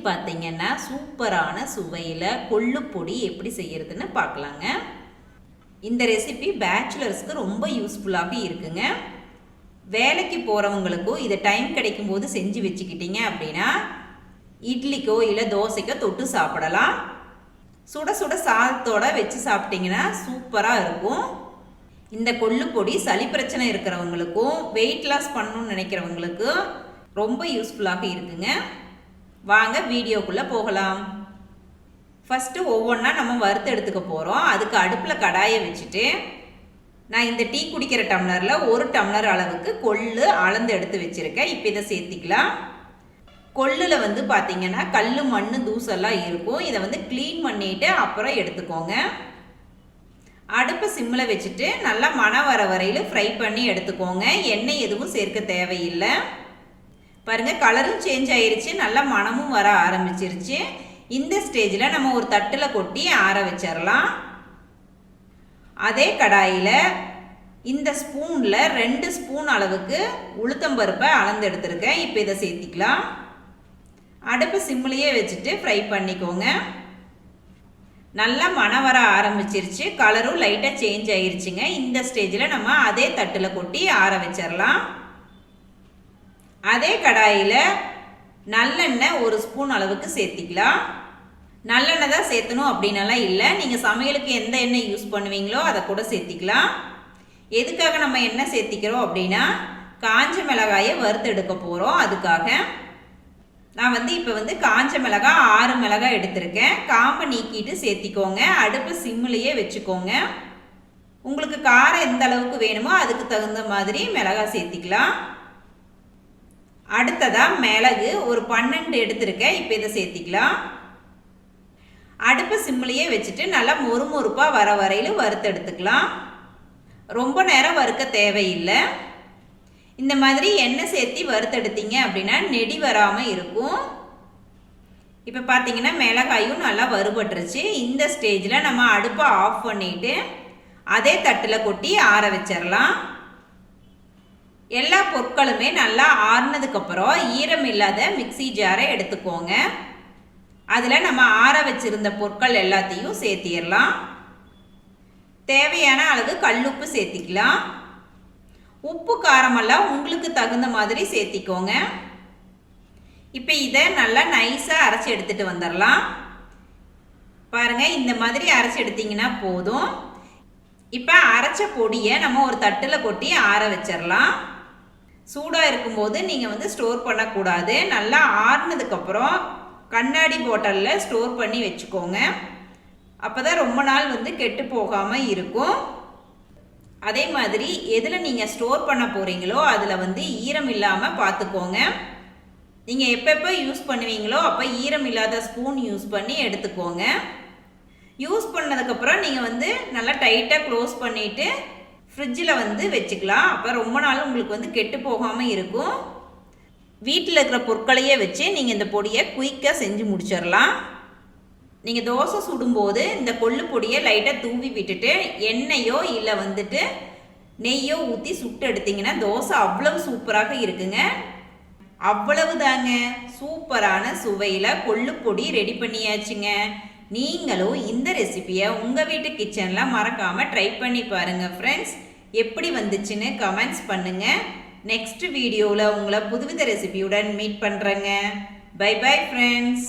பார்த்தீங்கன்னா சூப்பரான சுவையில் கொள்ளு பொடி எப்படி செய்யறதுன்னு பார்க்கலாங்க. இந்த ரெசிபி பேச்சுலர்ஸ்க்கு ரொம்ப யூஸ்ஃபுல்லாக இருக்குங்க. வேலைக்கு போகிறவங்களுக்கும் இதை டைம் கிடைக்கும் போது செஞ்சு வச்சுக்கிட்டீங்க அப்படின்னா இட்லிக்கோ இல்லை தோசைக்கோ தொட்டு சாப்பிடலாம். சுட சுட சாதத்தோடு வச்சு சாப்பிட்டிங்கன்னா சூப்பராக இருக்கும். இந்த கொள்ளு பொடி சளி பிரச்சனை இருக்கிறவங்களுக்கும் வெயிட் லாஸ் பண்ணணும்னு நினைக்கிறவங்களுக்கும் ரொம்ப யூஸ்ஃபுல்லாக இருக்குங்க. வாங்க வீடியோக்குள்ளே போகலாம். ஃபஸ்ட்டு ஒவ்வொன்றா நம்ம வறுத்து எடுத்துக்க போகிறோம். அதுக்கு அடுப்பில் கடாயை வச்சுட்டு நான் இந்த டீ குடிக்கிற டம்ளரில் 1 டம்ளர் அளவுக்கு கொள்ளு அளந்து எடுத்து வச்சுருக்கேன். இப்போ இதை சேர்த்திக்கலாம். கொள்ளில் பார்த்தீங்கன்னா கல் மண் தூசெல்லாம் இருக்கும். இதை க்ளீன் பண்ணிவிட்டு அப்புறம் எடுத்துக்கோங்க. அடுப்பை சிம்மில் வச்சுட்டு நல்லா மணம் வர வரையில் ஃப்ரை பண்ணி எடுத்துக்கோங்க. எண்ணெய் எதுவும் சேர்க்க தேவையில்லை. பாருங்கள், கலரும் சேஞ்ச் ஆயிருச்சு, நல்லா மணமும் வர ஆரம்பிச்சிருச்சு. இந்த ஸ்டேஜில் நம்ம ஒரு தட்டில் கொட்டி ஆற வச்சிடலாம். அதே கடாயில் இந்த ஸ்பூனில் 2 ஸ்பூன் அளவுக்கு உளுத்தம்பருப்பை அளந்து எடுத்துருக்கேன். இப்போ இதை சேர்த்திக்கலாம். அடுப்பு சிம்மிலேயே வச்சுட்டு ஃப்ரை பண்ணிக்கோங்க. நல்லா மணம் வர ஆரம்பிச்சிருச்சு, கலரும் லைட்டாக சேஞ்ச் ஆயிருச்சுங்க. இந்த ஸ்டேஜில் நம்ம அதே தட்டில் கொட்டி ஆற வச்சிடலாம். அதே கடாயில் நல்லெண்ணெய் 1 ஸ்பூன் அளவுக்கு சேர்த்திக்கலாம். நல்லெண்ணெய் தான் சேர்த்தணும் அப்படின்னலாம் இல்லை, நீங்கள் சமையலுக்கு எந்த எண்ணெய் யூஸ் பண்ணுவீங்களோ அதை கூட சேர்த்திக்கலாம். எதுக்காக நம்ம எண்ணெய் சேர்த்திக்கிறோம் அப்படின்னா காஞ்ச மிளகாயை வறுத்து எடுக்க போகிறோம். அதுக்காக நான் இப்போ காஞ்ச மிளகாய் 6 மிளகாய் எடுத்திருக்கேன். காம்பை நீக்கிட்டு சேர்த்திக்கோங்க. அடுப்பு சிம்மிலேயே வச்சுக்கோங்க. உங்களுக்கு காரம் எந்த அளவுக்கு வேணுமோ அதுக்கு தகுந்த மாதிரி மிளகாய் சேர்த்திக்கலாம். அடுத்ததாக மிளகு ஒரு 12 எடுத்திருக்கேன். இப்போ இதை சேர்த்திக்கலாம். அடுப்பு சிம்மிலேயே வச்சுட்டு நல்லா மொறுமொறுப்பாக வர வரையில் வறுத்து எடுத்துக்கலாம். ரொம்ப நேரம் வறுக்க தேவையில்லை. இந்த மாதிரி எண்ணெய் சேர்த்தி வறுத்தெடுத்தீங்க அப்படின்னா நெடி வராமல் இருக்கும். இப்போ பார்த்தீங்கன்னா மிளகாயும் நல்லா வறுபட்டுருச்சு. இந்த ஸ்டேஜில் நம்ம அடுப்பை ஆஃப் பண்ணிவிட்டு அதே தட்டில் கொட்டி ஆற வச்சிடலாம். எல்லா பொருட்களுமே நல்லா ஆறுனதுக்கப்புறம் ஈரம் இல்லாத மிக்சி ஜாரை எடுத்துக்கோங்க. அதில் நம்ம ஆற வச்சிருந்த பொருட்கள் எல்லாத்தையும் சேர்த்திடலாம். தேவையான அளவு கல்லுப்பு சேர்த்திக்கலாம். உப்பு காரமெல்லாம் உங்களுக்கு தகுந்த மாதிரி சேர்த்திக்கோங்க. இப்போ இதை நல்லா நைஸாக அரைச்சி எடுத்துகிட்டு வந்துடலாம். பாருங்கள், இந்த மாதிரி அரைச்சி எடுத்திங்கன்னா போதும். இப்போ அரைச்ச பொடியை நம்ம ஒரு தட்டில் கொட்டி ஆற வச்சிடலாம். சூடாக இருக்கும்போது நீங்கள் ஸ்டோர் பண்ணக்கூடாது. நல்லா ஆறுனதுக்கப்புறம் கண்ணாடி பாட்டிலில் ஸ்டோர் பண்ணி வச்சுக்கோங்க. அப்போ தான் ரொம்ப நாள் கெட்டு போகாமல் இருக்கும். அதே மாதிரி எதில் நீங்கள் ஸ்டோர் பண்ண போகிறீங்களோ அதில் ஈரம் இல்லாமல் பார்த்துக்கோங்க. நீங்கள் எப்பப்போ யூஸ் பண்ணுவீங்களோ அப்போ ஈரம் இல்லாத ஸ்பூன் யூஸ் பண்ணி எடுத்துக்கோங்க. யூஸ் பண்ணதுக்கப்புறம் நீங்கள் நல்லா டைட்டாக க்ளோஸ் பண்ணிவிட்டு ஃப்ரிட்ஜில் வச்சுக்கலாம். அப்போ ரொம்ப நாள் உங்களுக்கு கெட்டு போகாமல் இருக்கும். வீட்டில் இருக்கிற பொருட்களையே வச்சு நீங்கள் இந்த பொடியை குயிக்காக செஞ்சு முடிச்சிடலாம். நீங்கள் தோசை சுடும்போது இந்த கொள்ளு பொடியை லைட்டாக தூவி விட்டுட்டு எண்ணெயோ இல்லை நெய்யோ ஊற்றி சுட்டு எடுத்திங்கன்னா தோசை அவ்வளவு சூப்பராக இருக்குங்க. அவ்வளவு தாங்க, சூப்பரான சுவையில் கொள்ளு பொடி ரெடி பண்ணியாச்சுங்க. நீங்களும் இந்த ரெசிபியை உங்கள் வீட்டு கிச்சனில் மறக்காமல் ட்ரை பண்ணி பாருங்கள் ஃப்ரெண்ட்ஸ். எப்படி வந்துச்சுன்னு கமெண்ட்ஸ் பண்ணுங்கள். நெக்ஸ்ட் வீடியோவில் உங்களை புதுவித ரெசிபியுடன் மீட் பண்ணுறேங்க. Bye bye friends.